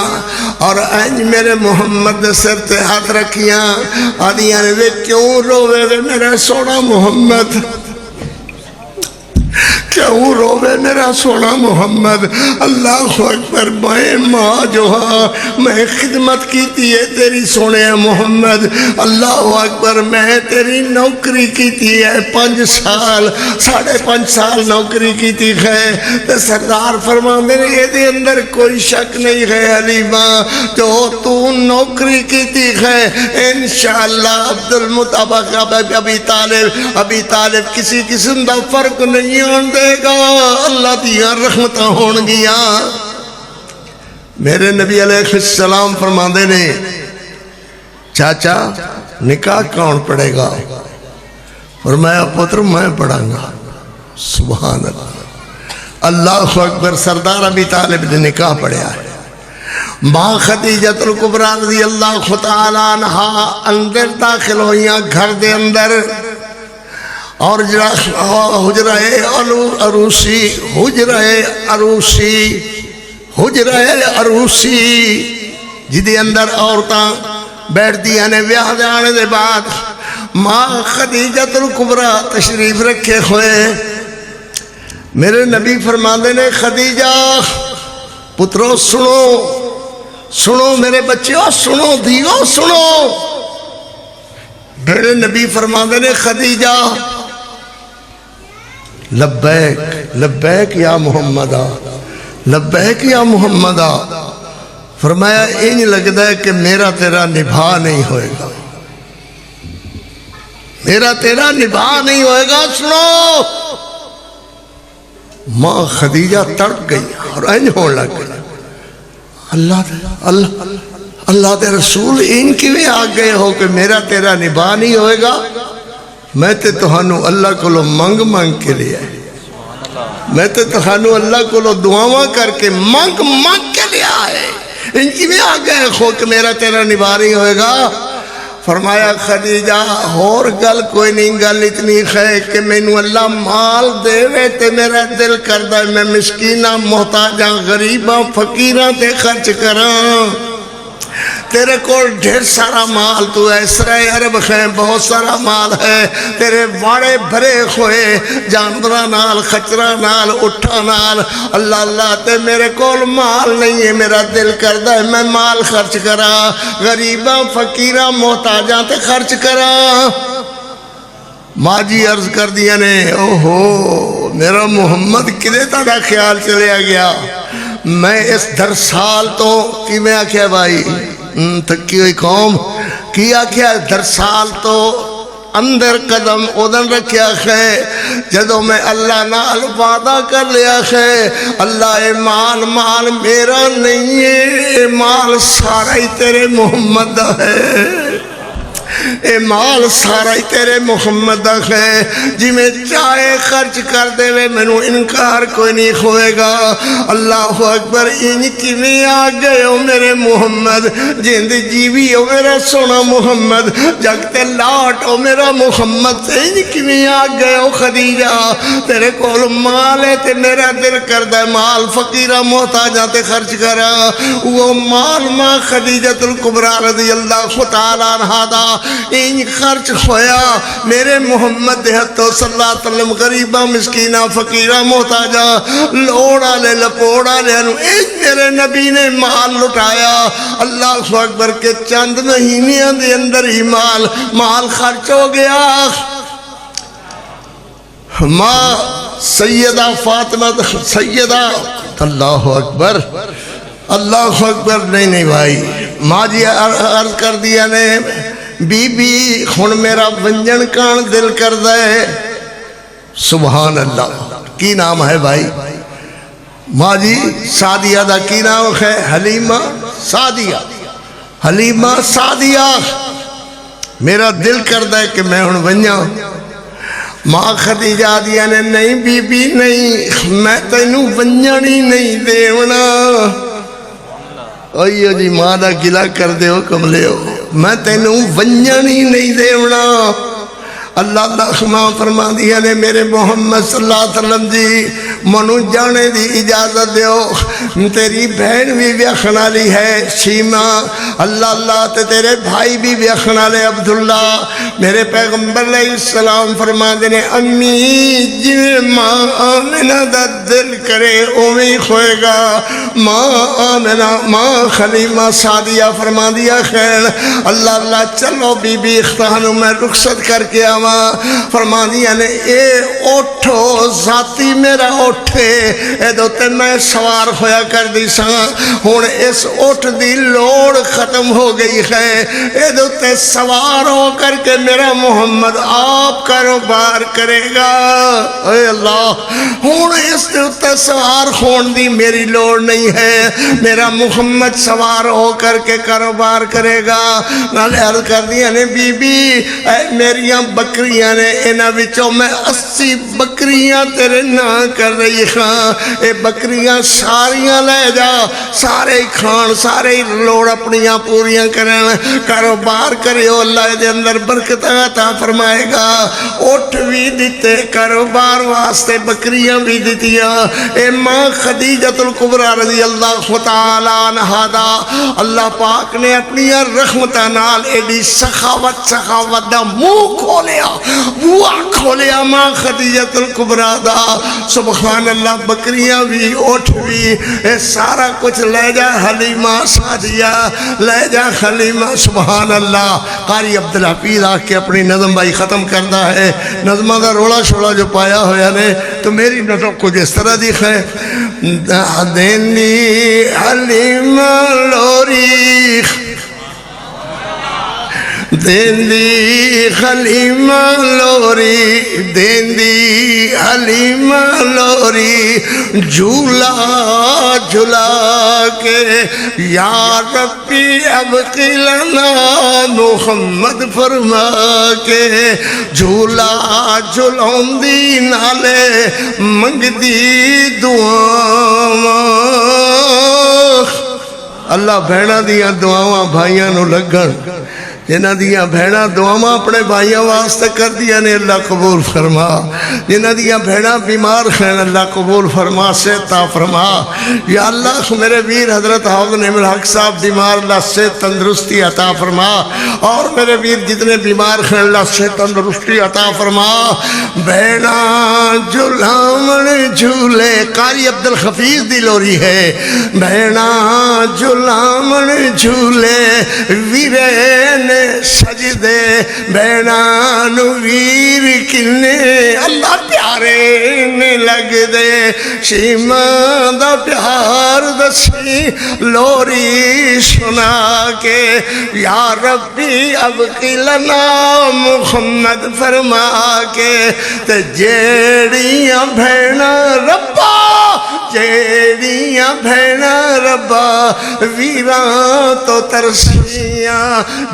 اور اینج میرے محمد سر تے ہاتھ رکھیاں، آدیاں نے وے کیوں روے وے میرا سونا محمد، کیوں روے میرا سونا محمد۔ اللہ اکبر، میں ماں جو ہاں میں خدمت کیتی ہے تیری سونے محمد، اللہ اکبر، میں تیری نوکری کیتی ہے 5 سال 5.5 سال نوکری کیتی ہے، تے سردار فرماندے نے یہ دے اندر کوئی شک نہیں ہے حلیمہ، جو تو نوکری کیتی ہے انشاءاللہ عبد المطلب ابی طالب کسی قسم دا فرق نہیں آندے گا، اللہ دیا رحمتہ ہون گیا۔ میرے نبی علیہ السلام فرماندے نے چاچا نکاح کون پڑھے گا؟ فرمایا پتر میں پڑھاں گا۔ سبحان اللہ، اللہ اکبر، سردار ابی طالب نے نکاح پڑھیا ہے۔ ماں خدیجۃ الکبریٰ رضی اللہ تعالیٰ عنہا اندر داخل ہوئیاں گھر دے اندر، اور حجرہ عروسی جدے اندر عورتاں بیٹھ دیا نے بیاہ جانے دے بعد ماں خدیجۃ الکبریٰ تشریف رکھے ہوئے۔ میرے نبی فرماندے نے خدیجہ پترو سنو میرے بچیوں، سنو دھیو سنو۔ میرے نبی فرماندے نے خدیجہ لبیک لبیک یا محمدہ، لبیک یا محمدہ۔ فرمایا انج لگتا ہے کہ میرا تیرا نبھا نہیں ہوئے گا، میرا تیرا نبھا نہیں ہوئے گا، سنو۔ ماں خدیجہ تڑپ گئی اور انج ہون لگ گئی، اللہ دے رسول ان کی بھی آ گئے ہو کہ میرا تیرا نبھا نہیں ہوئے گا؟ میں تے تہانوں اللہ کو منگ کے لیا ہے، میں تے تہانوں اللہ کو دعاواں کر کے منگ کے لیا ہے، ان کی بھی آ گئے ہو کہ میرا تیرا نبھا نہیں ہوئے گا۔ فرمایا خدیجہ اور گل کوئی نہیں، گل اتنی ہے کہ مینوں اللہ مال دے وے تے میرا دل کردہ میں مسکیناں محتاجاں غریباں فقیراں تے خرچ کراں۔ تیرے کو ڈھیر سارا مال، تو ایسرا عرب ہے، بہت سارا مال ہے، تیرے واڑے بھرے ہوئے جانوراں نال، خچراں نال، اٹھاں نال، اللہ اللہ تے میرے کول مال نہیں ہے، میرا دل کردہ ہے میں مال خرچ کراں، غریباں فقیراں محتاجاں تے خرچ کراں۔ ماں جی عرض کر دیا نے اوہو میرا محمد کدے تاڑا خیال چلیا گیا، میں اس درسال تو کی میں آکھیا بھائی تکی ہوئی قوم کی آکھیا درسال تو اندر قدم ادن رکھیا ہے جدو میں اللہ نال وعدہ کر لیا ہے اللہ مال میرا نہیں ہے، مال سارا ہی تیرے محمد ہے، اے مال سارا ہی تیرے محمد دا ہے، جی میں چاہے خرچ کر دے وے مینوں انکار کوئی نہیں ہوئے گا۔ اللہ اکبر، ان کی میں آ گئے ہو میرے محمد، جند جیوی ہو میرا سونا محمد، جگتے لاٹ ہو میرا محمد، ان کی میں آ گئے ہو خدیجہ، تیرے کول مال ہے تے میرا دل کردہ ہے مال فقیرہ محتاجہ تے خرچ کرا۔ وہ مال ماں خدیجۃ الکبریٰ رضی اللہ تعالیٰ عنہا دا ان خرچ ہویا میرے محمد دے ہتھوں صلی اللہ علیہ وسلم، غریبہ مسکینہ فقیرہ محتاجہ لوڑا لے لپوڑا لے انو میرے نبی نے مال لٹایا۔ اللہ اکبر کے چند مہینیاں دے اندر ہی مال خرچ ہو گیا۔ ماں سیدہ فاطمہ سیدہ، اللہ اکبر اللہ اکبر، نہیں بھائی، ماں جی عرض کر دیا نے بی بی ہن میرا ونجن کان دل کر دے۔ سبحان اللہ، کی نام ہے بھائی؟ ماں جی سعدیہ دا کی نام ہے؟ حلیمہ سعدیہ، حلیمہ سعدیہ، میرا دل کر دے کہ میں ہن ونجاں۔ ماں خدیجہ دیا نے نہیں بی بی نہیں، میں تینوں ونجن ہی نہیں دیونا۔ اوئیو جی ماں دا گلہ کر دے ہو کملے ہو، میں تینوں ونجن ہی نہیں دیونا۔ اللہ ماں فرما دیا نے میرے محمد صلی اللہ علیہ وسلم جی منو جانے دی اجازت دیو، تیری بہن بھی ویکھن والی ہے شیما، اللہ تے تیرے بھائی بھی ویکھن والے عبداللہ۔ میرے پیغمبر علیہ السلام فرما دینے امی جی ماں آمنہ دا دل کرے اویں ہوئے گا۔ ماں آمنہ ماں خلیمہ سعدیہ فرما دیا خیر اللہ چلو بی بی اختانو میں رخصت کر کے آواں۔ فرما دیا نے اے اٹھو ذاتی میرا اٹھے، اے دوتے میں سوار ہویا کر دی ساں، ہون اس اٹھ دی لوڑ ختم ہو گئی ہے، اے دوتے سوار ہو کر کے میرا محمد آپ کاروبار کرے گا۔ اے اللہ ہون اس دوتے سوار ہون دی میری لوڑ نہیں ہے، میرا محمد سوار ہو کر کے کاروبار کرے گا۔ نالے عرض کر دیا نے بی بی اے میریاں بکریاں نے انہاں وچوں میں 80 بکریاں تیرے نا کر رہی ہاں، اے بکریاں ساریاں لے جا، سارے کھان سارے لوڑ اپنیاں پوریاں کرن، کاروبار کریو اللہ دے اندر برکت عطا فرمائے گا۔ اٹھ بھی دیتے کاروبار واسطے بکریاں بھی دیتیاں۔ اے ماں خدیجۃ الکبریٰ رضی اللہ تعالیٰ عنہا دا اللہ پاک نے اپنی رحمتہ نال ایڈی سخاوت دا منہ کھولیا، بوا کھولیا ماں خدیجۃ الکبریٰ دا۔ سبحان اللہ، بکریاں بھی اٹھ بھی اے سارا کچھ لے جا حلیمہ سعدیہ، لے جا حلیمہ۔ سبحان اللہ، قاری عبدالحفیظ آ کے اپنی نظم بھائی ختم کرنا ہے۔ نظمہ دا روڑا شوڑا جو پایا ہویا نے تو میری نظم کچھ اس طرح دیکھ ہے دینی حلیمہ لوری، دیندی حلیمہ لوری، دیندی حلیمہ لوری، جھولا جھلا کے یا ربی ابقی لنا محمد فرما کے، جھولا جھلون دی نالے منگ دی دعاواں۔ اللہ بھیڑا دیا دعاواں بھائیاں نو لگن، جنہ دیا بھیڑا دعاواں اپنے بھائیاں واسطے کر دیا نے اللہ قبول فرما، جنہ دیا بھیڑا بیمار خین اللہ قبول فرما، صحت عطا فرما۔ یا اللہ میرے ویر حضرت حافظ نعیم الحق صاحب بیمار، اللہ صحت تندرستی عطا فرما، اور میرے ویر جتنے بیمار خین اللہ صحت تندرستی عطا فرما۔ بھیڑا جھلامن جھولے، قاری عبدالحفیظ دی لوری ہے، بھیڑا جھلامن جھولے ویرے نے سجدے، بینان ویر کنے اللہ پیارے نے لگ دے، شیمہ دا پیار دسی لوری سنا کے، یا ربی ابقی لنا محمد فرما کے، تے جیڑیاں بھینا ربا جیڑیاں بھینا ربا ویراں تو ترسیاں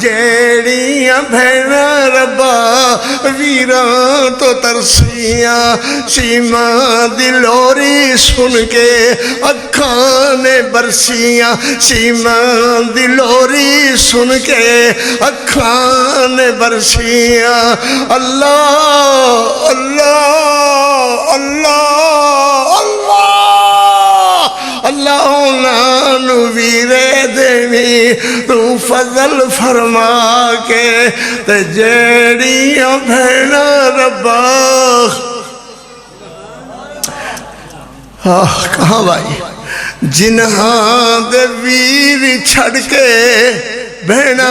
جیڑیاں بھینا ربا ویراں تو ترسیاں سیما دلوری سن کے اکھاں نے برسیاں سیما دلوری سن کے اکھاں نے برسیاں اللہ اللہ اللہ اللہ اللہ انہاں ویرے دیوی تو فضل فرما کے تے جیڑیاں بھینا ربا کہاں بھائی جنہاں دے ویر چھڑ کے بہنا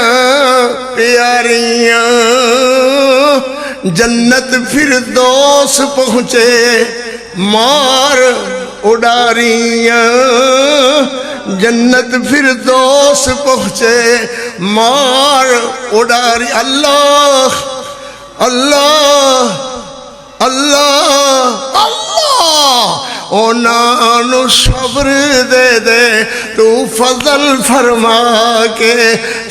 پیاریاں جنت فردوس پہنچے مار اڈاریاں جنت فردوس پہنچے مار اڈاری اللہ اللہ اللہ اللہ انہوں صبر دے دے تو فضل فرما کے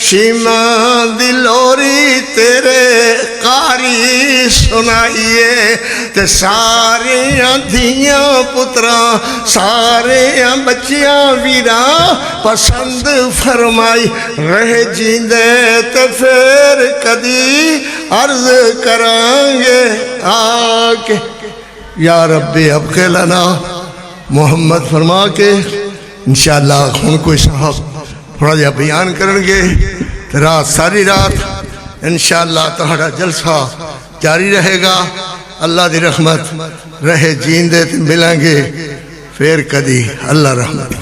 شیما دلوری تیرے قاری سنائیے تے سارے دھیاں پتراں سارے بچیاں ویراں پسند فرمائی رہ جیندے تے پھر کدی عرض کرانگے آکے یا ربی ابقی لنا محمد فرما کے انشاءاللہ ہن کوئی صاحب تھوڑا جا بیان کرنگے رات ساری رات انشاءاللہ تہاڑا جلسہ جاری رہے گا اللہ دی رحمت رہے جیندے ملیں گے پھر کدی اللہ رحمت